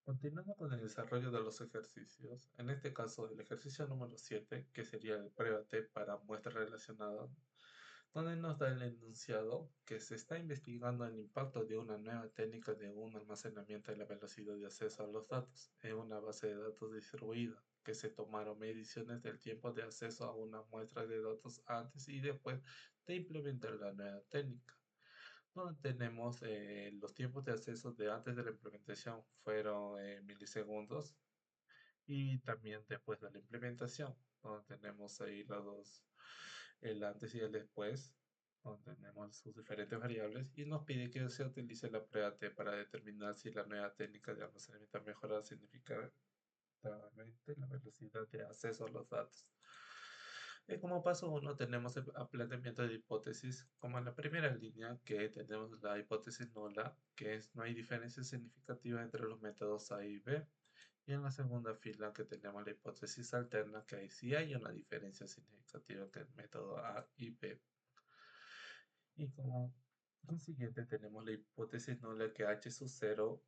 Continuando con el desarrollo de los ejercicios, en este caso el ejercicio número 7, que sería el pruébate para muestra relacionada, donde nos da el enunciado que se está investigando el impacto de una nueva técnica de un almacenamiento de la velocidad de acceso a los datos en una base de datos distribuida, que se tomaron mediciones del tiempo de acceso a una muestra de datos antes y después de implementar la nueva técnica. Donde tenemos los tiempos de acceso de antes de la implementación fueron milisegundos y también después de la implementación, donde tenemos ahí los dos, el antes y el después, donde tenemos sus diferentes variables y nos pide que se utilice la prueba T para determinar si la nueva técnica de almacenamiento ha mejorado significativamente la velocidad de acceso a los datos. Como paso uno tenemos el planteamiento de hipótesis, como en la primera línea que tenemos la hipótesis nula, que es no hay diferencia significativa entre los métodos A y B, y en la segunda fila que tenemos la hipótesis alterna, que ahí sí hay una diferencia significativa entre el método A y B. Y como consiguiente tenemos la hipótesis nula que h sub 0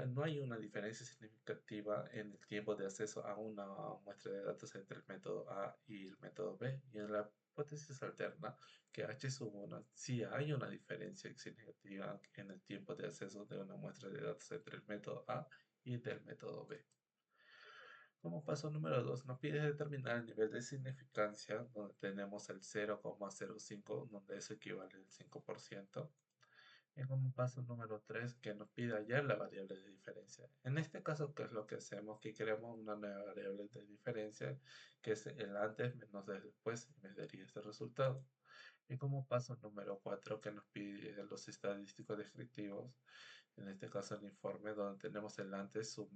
no hay una diferencia significativa en el tiempo de acceso a una muestra de datos entre el método A y el método B. Y en la hipótesis alterna que h sub 1 sí hay una diferencia significativa en el tiempo de acceso de una muestra de datos entre el método A y del método B. Como paso número 2, nos pide determinar el nivel de significancia, donde tenemos el 0,05, donde eso equivale al 5%. Y como paso número 3, que nos pide hallar la variable de diferencia. En este caso, ¿qué es lo que hacemos? Que creamos una nueva variable de diferencia, que es el antes menos el después, y me daría este resultado. Y como paso número 4, que nos pide los estadísticos descriptivos, en este caso el informe, donde tenemos el antes su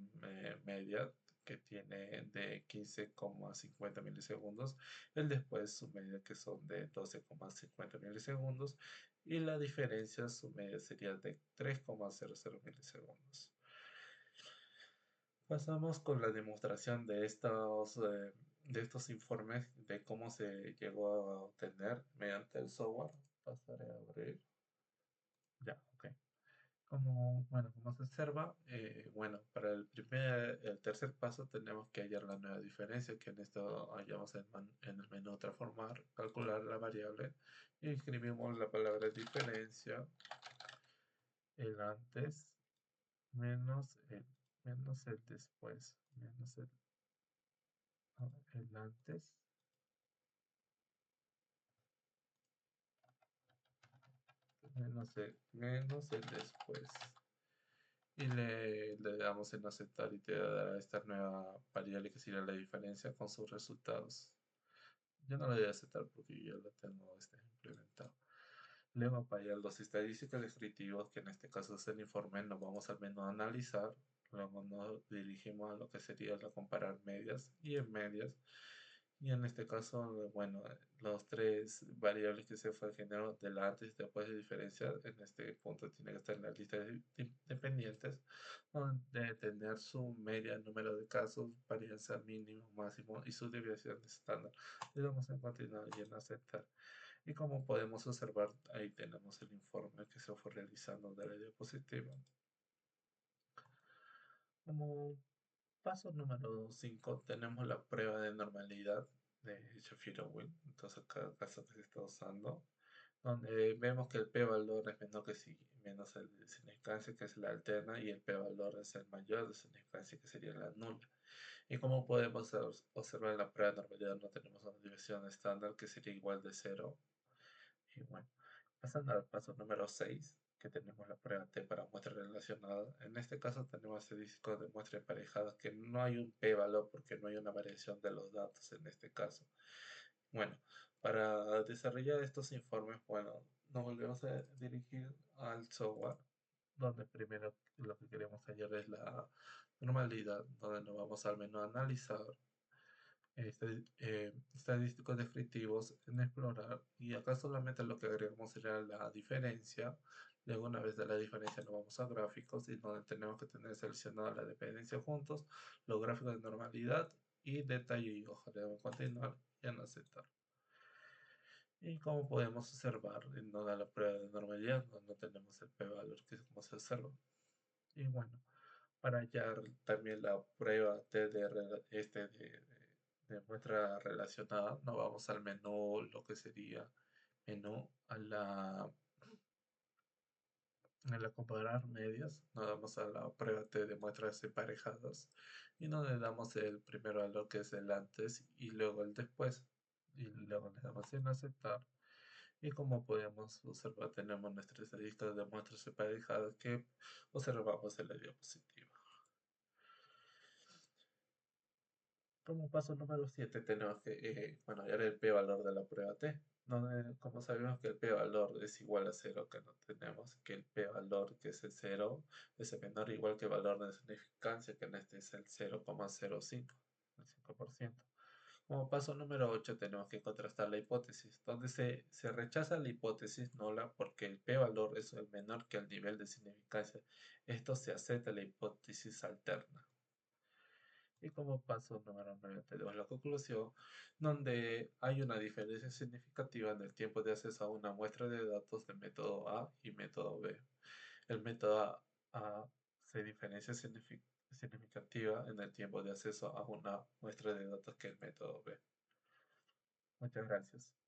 media, que tiene de 15,50 milisegundos, el después su media, que son de 12,50 milisegundos, y la diferencia su media sería de 3,00 milisegundos. Pasamos con la demostración de estos informes de cómo se llegó a obtener mediante el software. Pasaré a abrir. Ya, ok. Como se observa, bueno, para el tercer paso tenemos que hallar la nueva diferencia, que en esto hallamos en el menú transformar, calcular la variable, y escribimos la palabra diferencia, el antes, menos el después, el antes, menos el después. Y le damos en aceptar y te dará esta nueva variable que sería la diferencia con sus resultados. Yo no le voy a aceptar porque yo lo tengo implementado. Luego para los estadísticos descriptivos, que en este caso es el informe, nos vamos al menú analizar. Luego nos dirigimos a lo que sería la comparar medias y en medias. Y en este caso, bueno, los tres variables que se fue generado del antes y después de diferencia, en este punto tiene que estar en la lista de dependientes, donde tener su media, número de casos, varianza mínimo, máximo y su desviación estándar. Le damos en continuar y en aceptar. Y como podemos observar, ahí tenemos el informe que se fue realizando de la diapositiva. Como paso número 5 tenemos la prueba de normalidad de Shapiro-Wilk, entonces cada caso que se está usando, donde vemos que el p-valor es menor que menos el de significancia, que es la alterna, y el p-valor es el mayor de significancia, que sería la nula. Y como podemos observar en la prueba de normalidad, no tenemos una división estándar que sería igual de 0. Y bueno, pasando al paso número 6, que tenemos la prueba T para muestra relacionada. En este caso tenemos estadísticos de muestra emparejada, que no hay un p-valor porque no hay una variación de los datos en este caso. Bueno, para desarrollar estos informes, bueno, nos volvemos a dirigir al software, donde primero lo que queremos hallar es la normalidad, donde nos vamos al menú analizar, estadísticos descriptivos en explorar, y acá solamente lo que agregamos sería la diferencia. Luego, una vez de la diferencia, nos vamos a gráficos y donde tenemos que tener seleccionada la dependencia juntos, los gráficos de normalidad y detalle y hoja. Le damos a continuar y en aceptar. Y como podemos observar, en toda la prueba de normalidad no tenemos el p-valor que como se observa. Y bueno, Para hallar también la prueba de muestra relacionada, nos vamos al menú, lo que sería menú a la comparar medias, nos damos a la prueba T de muestras emparejadas y nos le damos el primero a lo que es el antes y luego el después y luego le damos en aceptar. Y como podemos observar, tenemos nuestras estadísticas de muestras emparejadas que observamos en la diapositiva. Como paso número 7 tenemos que hallar el p-valor de la prueba T, donde como sabemos que el p-valor es igual a cero, que no tenemos que el p-valor que es el cero es el menor o igual que el valor de significancia, que en este es el 0,05, el 5%. Como paso número 8 tenemos que contrastar la hipótesis, donde se rechaza la hipótesis nula porque el p-valor es el menor que el nivel de significancia. Esto se acepta la hipótesis alterna. Y como paso número 9 tenemos la conclusión, donde hay una diferencia significativa en el tiempo de acceso a una muestra de datos del método A y método B. El método A se diferencia significativa en el tiempo de acceso a una muestra de datos que el método B. Muchas gracias.